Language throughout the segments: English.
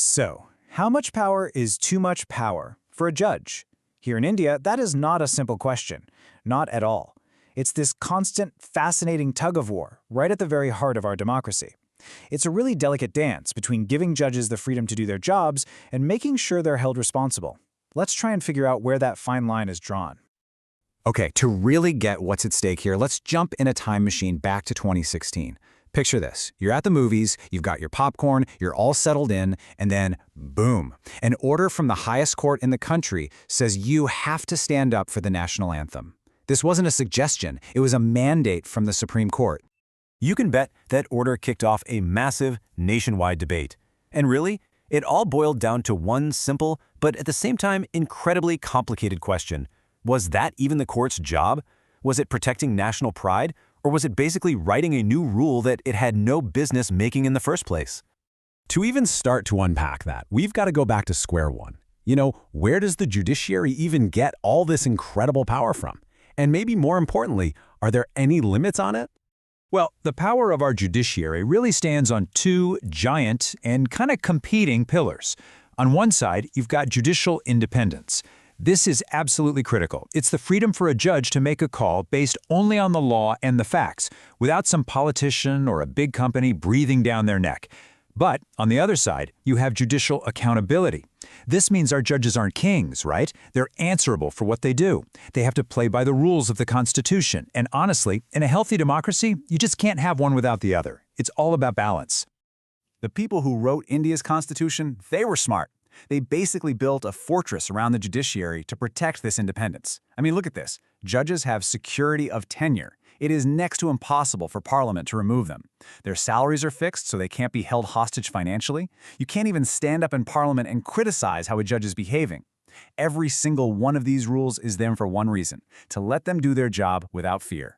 So, how much power is too much power for a judge? Here in India, that is not a simple question. Not at all. It's this constant, fascinating tug-of-war right at the very heart of our democracy. It's a really delicate dance between giving judges the freedom to do their jobs and making sure they're held responsible. Let's try and figure out where that fine line is drawn. Okay, to really get what's at stake here, let's jump in a time machine back to 2016. Picture this. You're at the movies, you've got your popcorn, you're all settled in, and then, boom, an order from the highest court in the country says you have to stand up for the national anthem. This wasn't a suggestion, it was a mandate from the Supreme Court. You can bet that order kicked off a massive, nationwide debate. And really, it all boiled down to one simple, but at the same time incredibly complicated question. Was that even the court's job? Was it protecting national pride? Or was it basically writing a new rule that it had no business making in the first place? To even start to unpack that, we've got to go back to square one. Where does the judiciary even get all this incredible power from? And maybe more importantly, are there any limits on it? Well, the power of our judiciary really stands on two giant and kind of competing pillars. On one side, you've got judicial independence. This is absolutely critical. It's the freedom for a judge to make a call based only on the law and the facts, without some politician or a big company breathing down their neck. But on the other side, you have judicial accountability. This means our judges aren't kings, right? They're answerable for what they do. They have to play by the rules of the Constitution. And honestly, in a healthy democracy, you just can't have one without the other. It's all about balance. The people who wrote India's constitution, they were smart. They basically built a fortress around the judiciary to protect this independence. I mean, look at this. Judges have security of tenure. It is next to impossible for Parliament to remove them. Their salaries are fixed, so they can't be held hostage financially. You can't even stand up in Parliament and criticize how a judge is behaving. Every single one of these rules is there for one reason: to let them do their job without fear.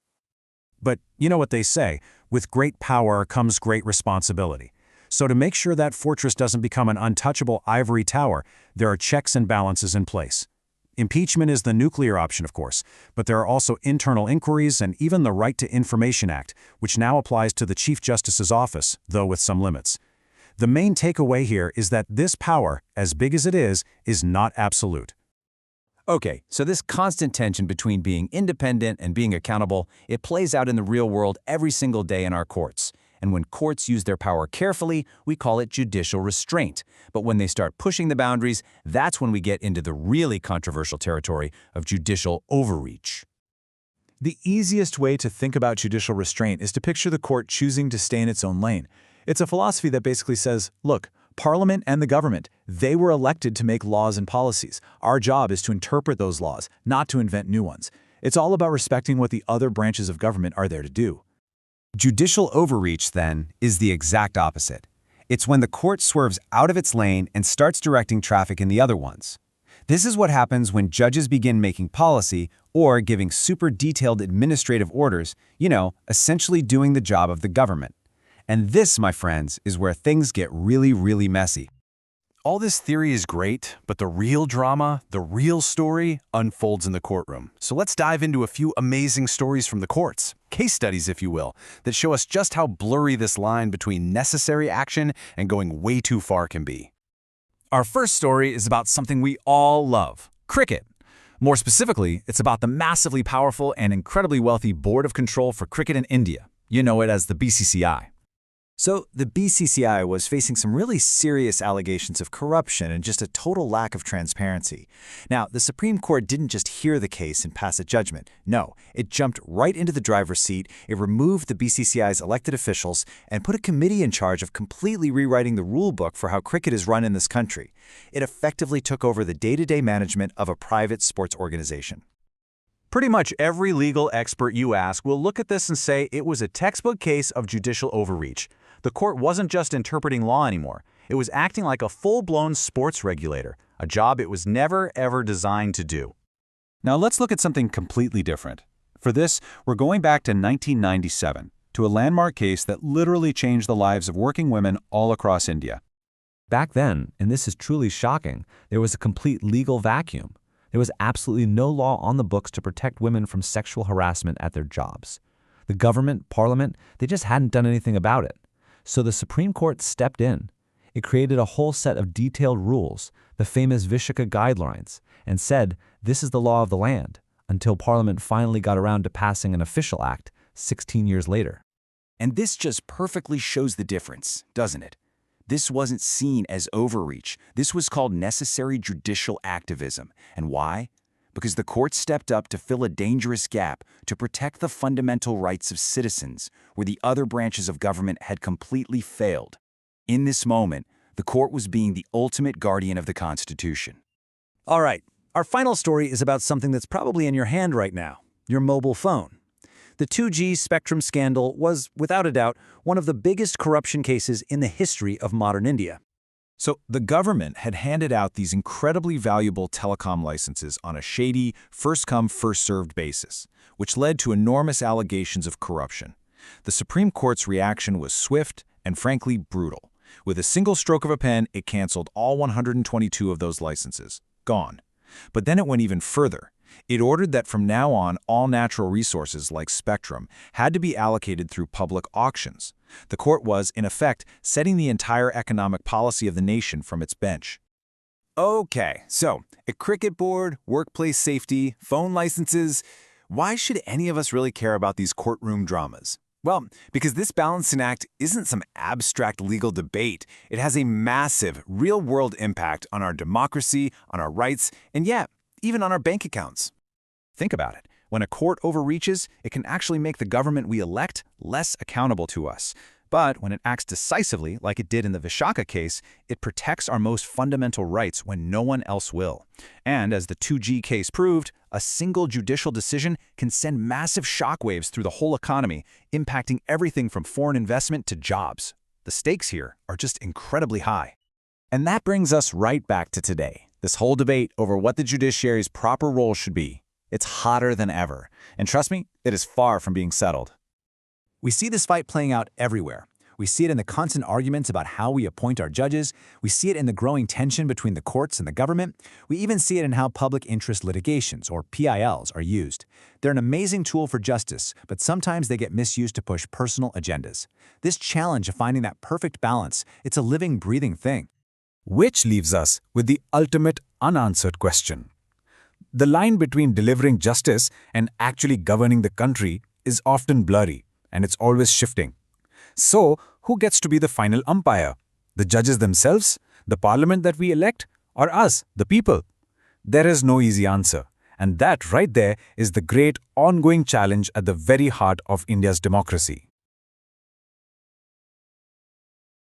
But you know what they say, with great power comes great responsibility. So to make sure that fortress doesn't become an untouchable ivory tower, there are checks and balances in place. Impeachment is the nuclear option, of course, but there are also internal inquiries and even the Right to Information Act, which now applies to the Chief Justice's office, though with some limits. The main takeaway here is that this power, as big as it is not absolute. Okay, so this constant tension between being independent and being accountable, it plays out in the real world every single day in our courts. And when courts use their power carefully, we call it judicial restraint. But when they start pushing the boundaries, that's when we get into the really controversial territory of judicial overreach. The easiest way to think about judicial restraint is to picture the court choosing to stay in its own lane. It's a philosophy that basically says, look, Parliament and the government, they were elected to make laws and policies. Our job is to interpret those laws, not to invent new ones. It's all about respecting what the other branches of government are there to do. Judicial overreach, then, is the exact opposite. It's when the court swerves out of its lane and starts directing traffic in the other ones. This is what happens when judges begin making policy or giving super detailed administrative orders, essentially doing the job of the government. And this, my friends, is where things get really, really messy. All this theory is great, but the real drama, the real story, unfolds in the courtroom. So let's dive into a few amazing stories from the courts, case studies if you will, that show us just how blurry this line between necessary action and going way too far can be. Our first story is about something we all love: cricket. More specifically, it's about the massively powerful and incredibly wealthy Board of Control for Cricket in India. You know it as the BCCI. So the BCCI was facing some really serious allegations of corruption and just a total lack of transparency. Now, the Supreme Court didn't just hear the case and pass a judgment. No, it jumped right into the driver's seat. It removed the BCCI's elected officials and put a committee in charge of completely rewriting the rule book for how cricket is run in this country. It effectively took over the day-to-day management of a private sports organization. Pretty much every legal expert you ask will look at this and say it was a textbook case of judicial overreach. The court wasn't just interpreting law anymore. It was acting like a full-blown sports regulator, a job it was never, ever designed to do. Now let's look at something completely different. For this, we're going back to 1997, to a landmark case that literally changed the lives of working women all across India. Back then, and this is truly shocking, there was a complete legal vacuum. There was absolutely no law on the books to protect women from sexual harassment at their jobs. The government, Parliament, they just hadn't done anything about it. So the Supreme Court stepped in. It created a whole set of detailed rules, the famous Vishaka guidelines, and said this is the law of the land, until Parliament finally got around to passing an official act 16 years later. And this just perfectly shows the difference, doesn't it? This wasn't seen as overreach. This was called necessary judicial activism. And why? Because the court stepped up to fill a dangerous gap to protect the fundamental rights of citizens where the other branches of government had completely failed. In this moment, the court was being the ultimate guardian of the Constitution. All right, our final story is about something that's probably in your hand right now, your mobile phone. The 2G spectrum scandal was, without a doubt, one of the biggest corruption cases in the history of modern India. So the government had handed out these incredibly valuable telecom licenses on a shady, first-come, first-served basis, which led to enormous allegations of corruption. The Supreme Court's reaction was swift and, frankly, brutal. With a single stroke of a pen, it canceled all 122 of those licenses. Gone. But then it went even further. It ordered that from now on, all natural resources like spectrum had to be allocated through public auctions. The court was, in effect, setting the entire economic policy of the nation from its bench. Okay, so a cricket board, workplace safety, phone licenses. Why should any of us really care about these courtroom dramas? Well, because this balancing act isn't some abstract legal debate. It has a massive, real-world impact on our democracy, on our rights, and yeah, even on our bank accounts. Think about it. When a court overreaches, it can actually make the government we elect less accountable to us. But when it acts decisively, like it did in the Vishaka case, it protects our most fundamental rights when no one else will. And as the 2G case proved, a single judicial decision can send massive shockwaves through the whole economy, impacting everything from foreign investment to jobs. The stakes here are just incredibly high. And that brings us right back to today. This whole debate over what the judiciary's proper role should be. It's hotter than ever. And trust me, it is far from being settled. We see this fight playing out everywhere. We see it in the constant arguments about how we appoint our judges. We see it in the growing tension between the courts and the government. We even see it in how public interest litigations, or PILs, are used. They're an amazing tool for justice, but sometimes they get misused to push personal agendas. This challenge of finding that perfect balance, it's a living, breathing thing. Which leaves us with the ultimate unanswered question. The line between delivering justice and actually governing the country is often blurry, and it's always shifting. So, who gets to be the final umpire? The judges themselves? The parliament that we elect? Or us, the people? There is no easy answer, and that right there is the great ongoing challenge at the very heart of India's democracy.